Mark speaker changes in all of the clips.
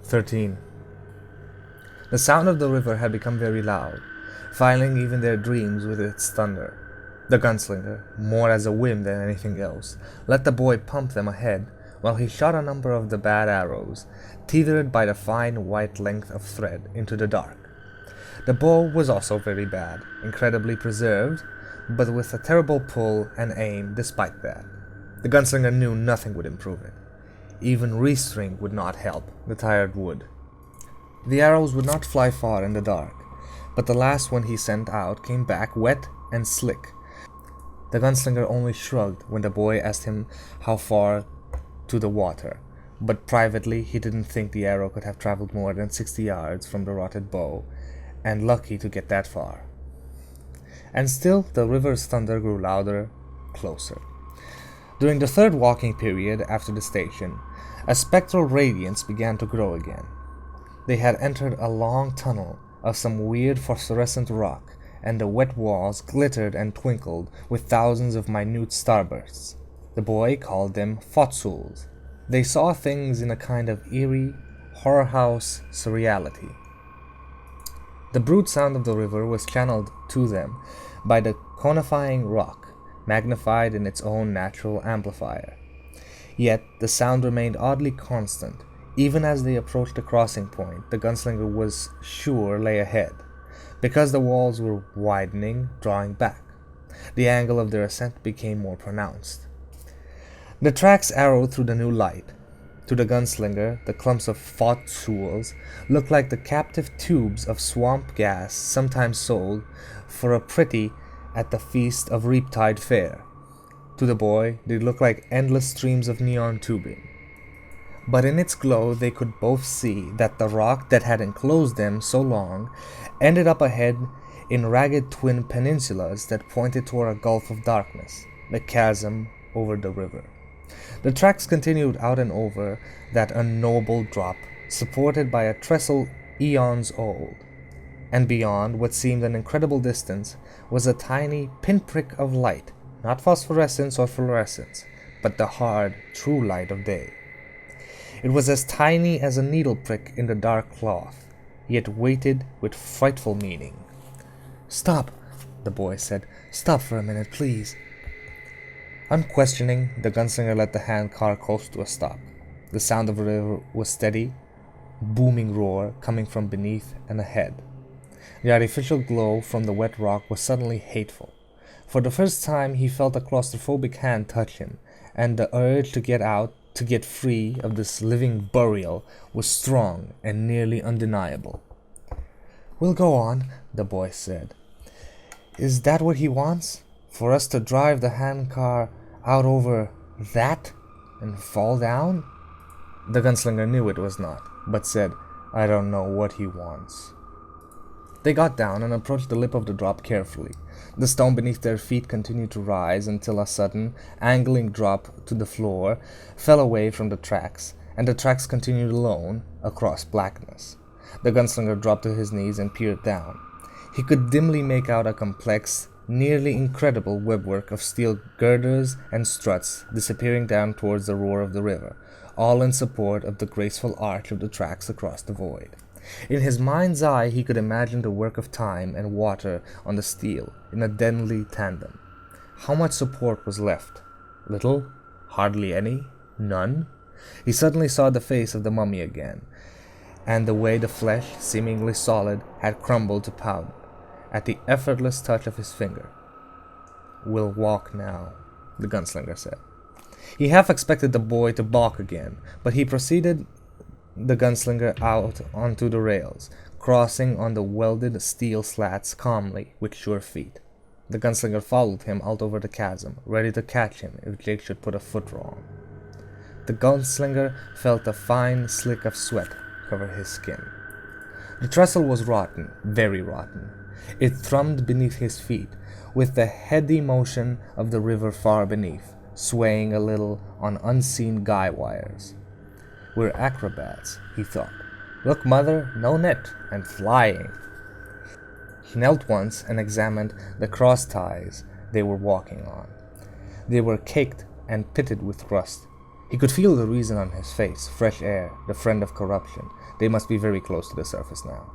Speaker 1: 13. The sound of the river had become very loud, filing even their dreams with its thunder. The gunslinger, more as a whim than anything else, let the boy pump them ahead while he shot a number of the bad arrows, tethered by the fine white length of thread, into the dark. The bow was also very bad, incredibly preserved, but with a terrible pull and aim despite that. The gunslinger knew nothing would improve it. Even restring would not help the tired wood. The arrows would not fly far in the dark, but the last one he sent out came back wet and slick. The gunslinger only shrugged when the boy asked him how far to the water, but privately he didn't think the arrow could have traveled more than 60 yards from the rotted bow, and lucky to get that far. And still the river's thunder grew louder, closer. During the third walking period after the station, a spectral radiance began to grow again. They had entered a long tunnel of some weird phosphorescent rock, and the wet walls glittered and twinkled with thousands of minute starbursts. The boy called them fotsuls. They saw things in a kind of eerie, horror house surreality. The brute sound of the river was channeled to them by the conifying rock, magnified in its own natural amplifier. Yet the sound remained oddly constant. Even as they approached the crossing point, the gunslinger was sure lay ahead, because the walls were widening, drawing back. The angle of their ascent became more pronounced. The tracks arrowed through the new light. To the gunslinger, the clumps of fotsuls looked like the captive tubes of swamp gas sometimes sold for a pretty at the feast of Reaptide Fair. To the boy, they looked like endless streams of neon tubing. But in its glow they could both see that the rock that had enclosed them so long ended up ahead in ragged twin peninsulas that pointed toward a gulf of darkness, the chasm over the river. The tracks continued out and over that unknowable drop, supported by a trestle eons old. And beyond what seemed an incredible distance was a tiny pinprick of light, not phosphorescence or fluorescence, but the hard, true light of day. It was as tiny as a needle prick in the dark cloth, yet weighted with frightful meaning. "Stop," the boy said. "Stop for a minute, please." Unquestioning, the gunslinger let the handcar coast to a stop. The sound of the river was steady, booming roar coming from beneath and ahead. The artificial glow from the wet rock was suddenly hateful. For the first time he felt a claustrophobic hand touch him, and the urge to get out, to get free of this living burial, was strong and nearly undeniable. "We'll go on," the boy said. "Is that what he wants? For us to drive the handcar out over that and fall down?" The gunslinger knew it was not, but said, "I don't know what he wants." They got down and approached the lip of the drop carefully. The stone beneath their feet continued to rise until a sudden, angling drop to the floor fell away from the tracks, and the tracks continued alone across blackness. The gunslinger dropped to his knees and peered down. He could dimly make out a complex, nearly incredible webwork of steel girders and struts disappearing down towards the roar of the river, all in support of the graceful arch of the tracks across the void. In his mind's eye he could imagine the work of time and water on the steel in a deadly tandem. How much support was left? Little? Hardly any? None? He suddenly saw the face of the mummy again, and the way the flesh, seemingly solid, had crumbled to powder at the effortless touch of his finger. "We'll walk now," the gunslinger said. He half expected the boy to balk again, but he preceded the gunslinger out onto the rails, crossing on the welded steel slats calmly with sure feet. The gunslinger followed him out over the chasm, ready to catch him if Jake should put a foot wrong. The gunslinger felt a fine slick of sweat cover his skin. The trestle was rotten, very rotten. It thrummed beneath his feet, with the heady motion of the river far beneath, swaying a little on unseen guy wires. "We're acrobats," he thought. "Look, mother, no net, and flying." He knelt once and examined the cross ties they were walking on. They were caked and pitted with rust. He could feel the reason on his face, fresh air, the friend of corruption, They must be very close to the surface now.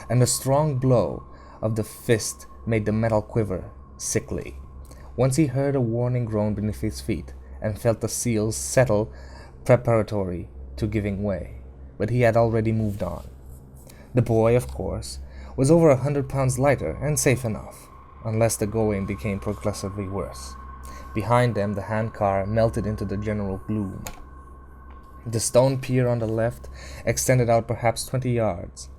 Speaker 1: And a strong blow of the fist made the metal quiver sickly. Once he heard a warning groan beneath his feet, and felt the seals settle preparatory to giving way. But he had already moved on. The boy, of course, was over 100 pounds lighter and safe enough, unless the going became progressively worse. Behind them, the handcar melted into the general gloom. The stone pier on the left extended out perhaps 20 yards.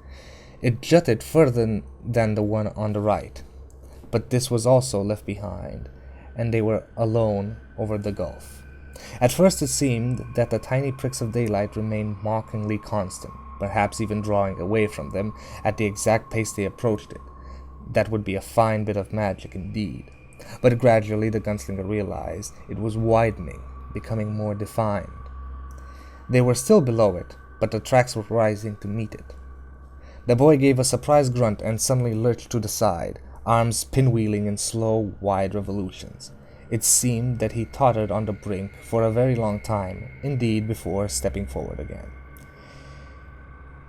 Speaker 1: It jutted further than the one on the right, but this was also left behind, and they were alone over the gulf. At first it seemed that the tiny pricks of daylight remained mockingly constant, perhaps even drawing away from them at the exact pace they approached it. That would be a fine bit of magic indeed. But gradually the gunslinger realized it was widening, becoming more defined. They were still below it, but the tracks were rising to meet it. The boy gave a surprised grunt and suddenly lurched to the side, arms pinwheeling in slow, wide revolutions. It seemed that he tottered on the brink for a very long time, indeed, before stepping forward again.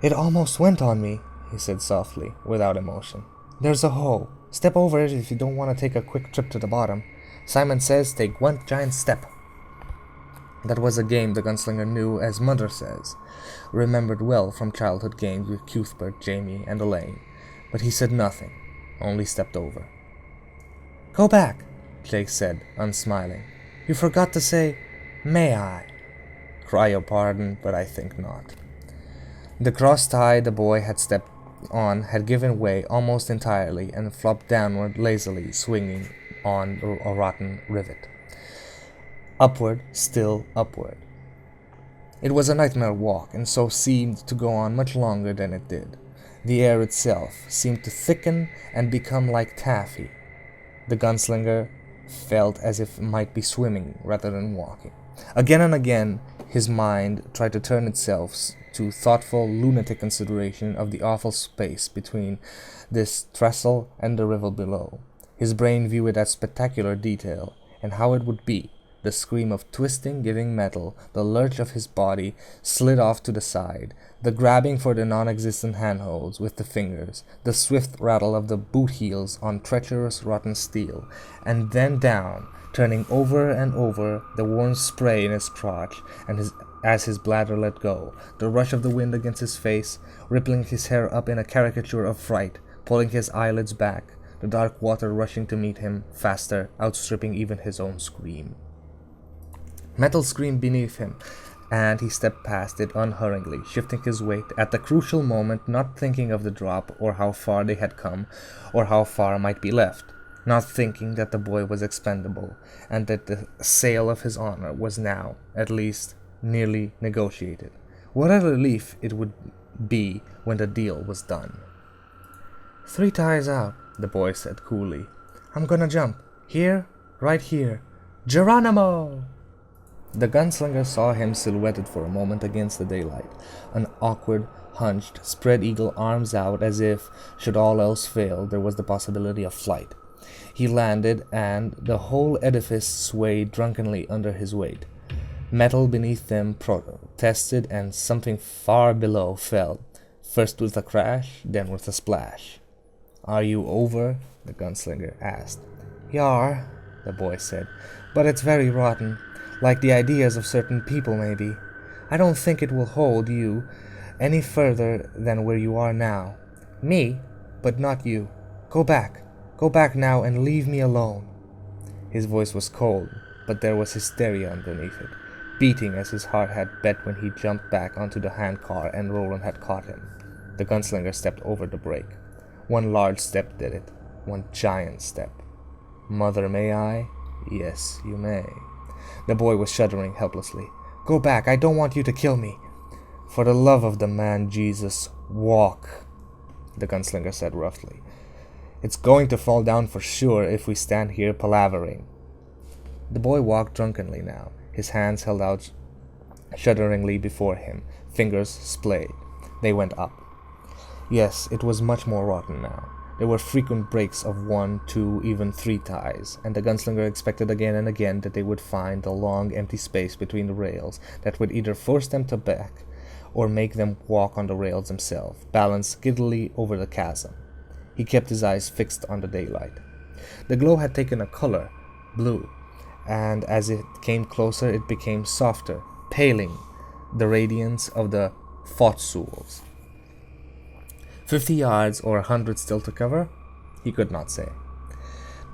Speaker 1: "It almost went on me," he said softly, without emotion. "There's a hole. Step over it if you don't want to take a quick trip to the bottom. Simon says take one giant step." That was a game the gunslinger knew as Mother Says, remembered well from childhood games with Cuthbert, Jamie, and Elaine. But he said nothing, only stepped over. "Go back," Jake said, unsmiling. "You forgot to say, 'May I?'" "Cry your pardon, but I think not." The cross tie the boy had stepped on had given way almost entirely and flopped downward lazily, swinging on a rotten rivet. Upward, still upward. It was a nightmare walk, and so seemed to go on much longer than it did. The air itself seemed to thicken and become like taffy. The gunslinger felt as if it might be swimming rather than walking. Again and again his mind tried to turn itself to thoughtful, lunatic consideration of the awful space between this trestle and the river below. His brain viewed it as spectacular detail, and how it would be. The scream of twisting, giving metal, the lurch of his body slid off to the side, the grabbing for the non-existent handholds with the fingers, the swift rattle of the boot heels on treacherous, rotten steel, and then down, turning over and over, the warm spray in his crotch, and as his bladder let go, the rush of the wind against his face, rippling his hair up in a caricature of fright, pulling his eyelids back, the dark water rushing to meet him, faster, outstripping even his own scream. Metal screamed beneath him, and he stepped past it unhurriedly, shifting his weight at the crucial moment, not thinking of the drop, or how far they had come, or how far might be left, not thinking that the boy was expendable, and that the sale of his honor was now, at least, nearly negotiated. What a relief it would be when the deal was done. "3 ties out," the boy said coolly. "I'm gonna jump. Here, right here. Geronimo!" The gunslinger saw him silhouetted for a moment against the daylight, an awkward, hunched, spread-eagle arms out as if, should all else fail, there was the possibility of flight. He landed, and the whole edifice swayed drunkenly under his weight. Metal beneath them protested, and something far below fell, first with a crash, then with a splash. "Are you over?" the gunslinger asked. "Yar," the boy said, "but it's very rotten. Like the ideas of certain people, maybe. I don't think it will hold you any further than where you are now. Me, but not you. Go back. Go back now and leave me alone." His voice was cold, but there was hysteria underneath it, beating as his heart had bet when he jumped back onto the handcar and Roland had caught him. The gunslinger stepped over the brake. One large step did it. One giant step. "Mother, may I?" "Yes, you may." The boy was shuddering helplessly. "Go back, I don't want you to kill me." "For the love of the man Jesus, walk," the gunslinger said roughly. "It's going to fall down for sure if we stand here palavering." The boy walked drunkenly now, his hands held out shudderingly before him, fingers splayed. They went up. Yes, it was much more rotten now. There were frequent breaks of 1, 2, even 3 ties, and the gunslinger expected again and again that they would find the long, empty space between the rails that would either force them to back or make them walk on the rails himself, balanced giddily over the chasm. He kept his eyes fixed on the daylight. The glow had taken a color, blue, and as it came closer it became softer, paling the radiance of the footstools. 50 yards or 100 still to cover? He could not say.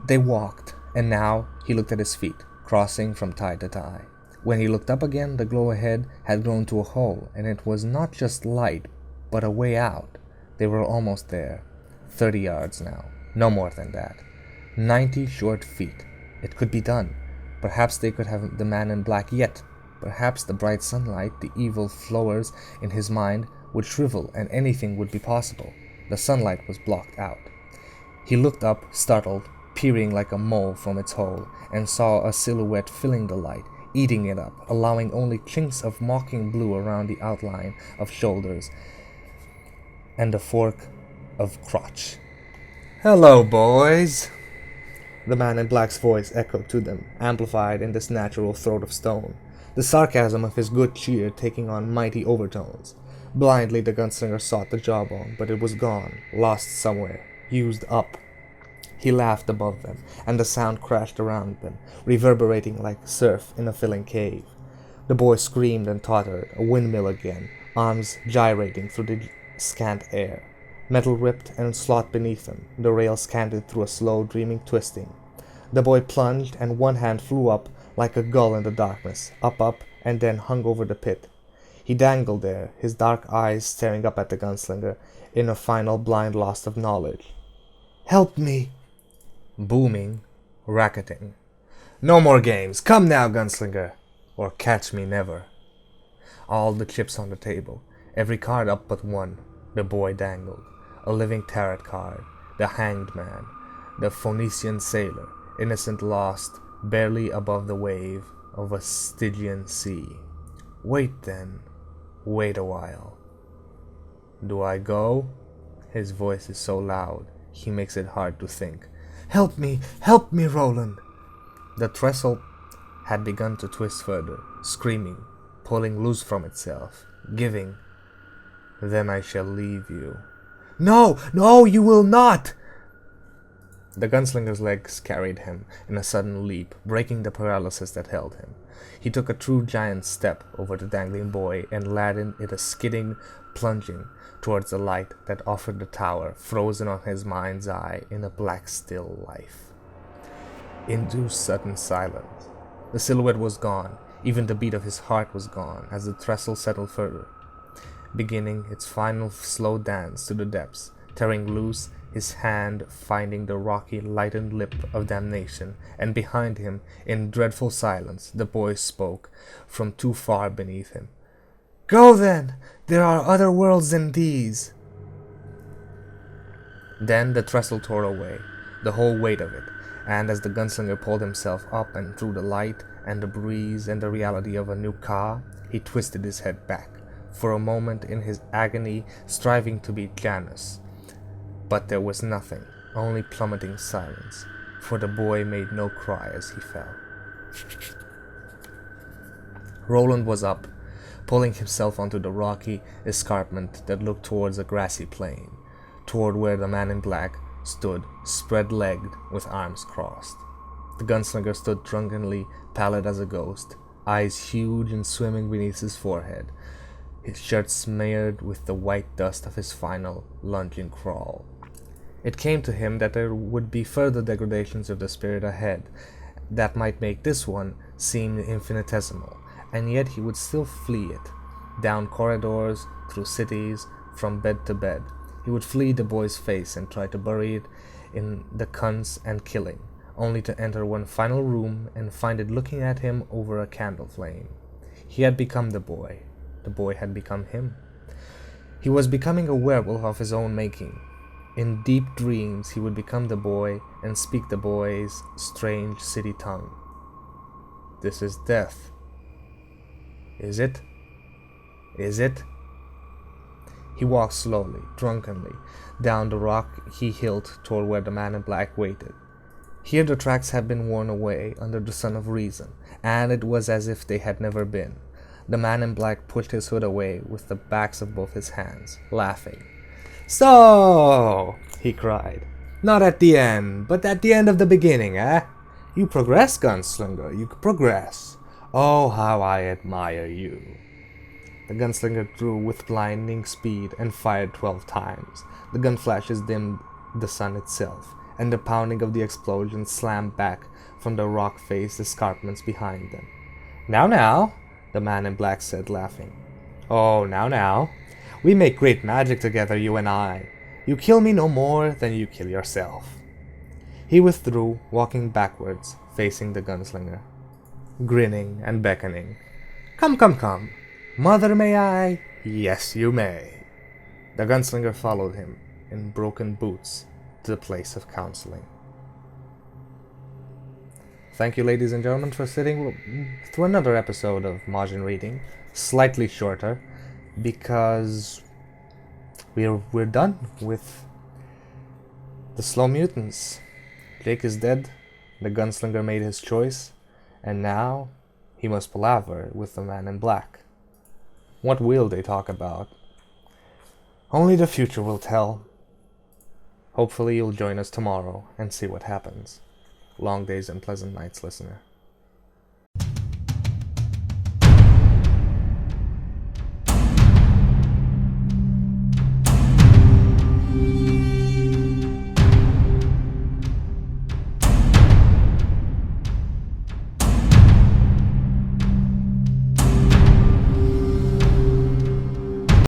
Speaker 1: They walked, and now he looked at his feet, crossing from tie to tie. When he looked up again, the glow ahead had grown to a hole, and it was not just light, but a way out. They were almost there. 30 yards now. No more than that. 90 short feet. It could be done. Perhaps they could have the man in black yet. Perhaps the bright sunlight, the evil flowers in his mind, would shrivel and anything would be possible. The sunlight was blocked out. He looked up, startled, peering like a mole from its hole, and saw a silhouette filling the light, eating it up, allowing only chinks of mocking blue around the outline of shoulders and the fork of crotch. "Hello, boys!" The man in black's voice echoed to them, amplified in this natural throat of stone, the sarcasm of his good cheer taking on mighty overtones. Blindly the gunslinger sought the jawbone, but it was gone, lost somewhere, used up. He laughed above them, and the sound crashed around them, reverberating like surf in a filling cave. The boy screamed and tottered, a windmill again, arms gyrating through the scant air. Metal ripped and slot beneath him, the rails canted through a slow, dreaming twisting. The boy plunged, and one hand flew up like a gull in the darkness, up, and then hung over the pit. He dangled there, his dark eyes staring up at the gunslinger, in a final blind loss of knowledge. "Help me!" Booming, racketing. "No more games! Come now, gunslinger! Or catch me never!" All the chips on the table, every card up but one, the boy dangled. A living tarot card, the hanged man, the Phoenician sailor, innocent lost, barely above the wave of a Stygian sea. Wait then, wait a while. Do I go? His voice is so loud, he makes it hard to think. Help me, Roland! The trestle had begun to twist further, screaming, pulling loose from itself, giving. Then I shall leave you. No, you will not! The gunslinger's legs carried him in a sudden leap, breaking the paralysis that held him. He took a true giant step over the dangling boy and landed it a skidding, plunging towards the light that offered the tower, frozen on his mind's eye in a black still life. Into sudden silence. The silhouette was gone, even the beat of his heart was gone as the trestle settled further, beginning its final slow dance to the depths, tearing loose, his hand finding the rocky, lightened lip of damnation, and behind him, in dreadful silence, the boy spoke from too far beneath him. Go then! There are other worlds than these! Then the trestle tore away, the whole weight of it, and as the gunslinger pulled himself up and through the light and the breeze and the reality of a new car, he twisted his head back, for a moment in his agony, striving to be Janus. But there was nothing, only plummeting silence, for the boy made no cry as he fell. Roland was up, pulling himself onto the rocky escarpment that looked towards a grassy plain, toward where the man in black stood, spread-legged, with arms crossed. The gunslinger stood drunkenly, pallid as a ghost, eyes huge and swimming beneath his forehead, his shirt smeared with the white dust of his final, lunging crawl. It came to him that there would be further degradations of the spirit ahead that might make this one seem infinitesimal, and yet he would still flee it. Down corridors, through cities, from bed to bed. He would flee the boy's face and try to bury it in the cunts and killing, only to enter one final room and find it looking at him over a candle flame. He had become the boy had become him. He was becoming a werewolf of his own making. In deep dreams he would become the boy and speak the boy's strange city tongue. This is death. Is it? Is it? He walked slowly, drunkenly, down the rocky hilt toward where the man in black waited. Here the tracks had been worn away under the sun of reason, and it was as if they had never been. The man in black pushed his hood away with the backs of both his hands, laughing. "So," he cried, "not at the end, but at the end of the beginning, eh? You progress, Gunslinger, you progress. Oh, how I admire you." The gunslinger drew with blinding speed and fired 12 times. The gun flashes dimmed the sun itself, and the pounding of the explosion slammed back from the rock-faced escarpments behind them. Now, the man in black said, laughing. "Oh, now. We make great magic together, you and I. You kill me no more than you kill yourself." He withdrew, walking backwards, facing the gunslinger, grinning and beckoning. Come. Mother, may I?" "Yes, you may." The gunslinger followed him, in broken boots, to the place of counseling. Thank you, ladies and gentlemen, for sitting through another episode of Majin Reading. Slightly shorter, because we're done with the Slow Mutants. Jake is dead, the gunslinger made his choice, and now he must palaver with the man in black. What will they talk about? Only the future will tell. Hopefully you'll join us tomorrow and see what happens. Long days and pleasant nights, listener.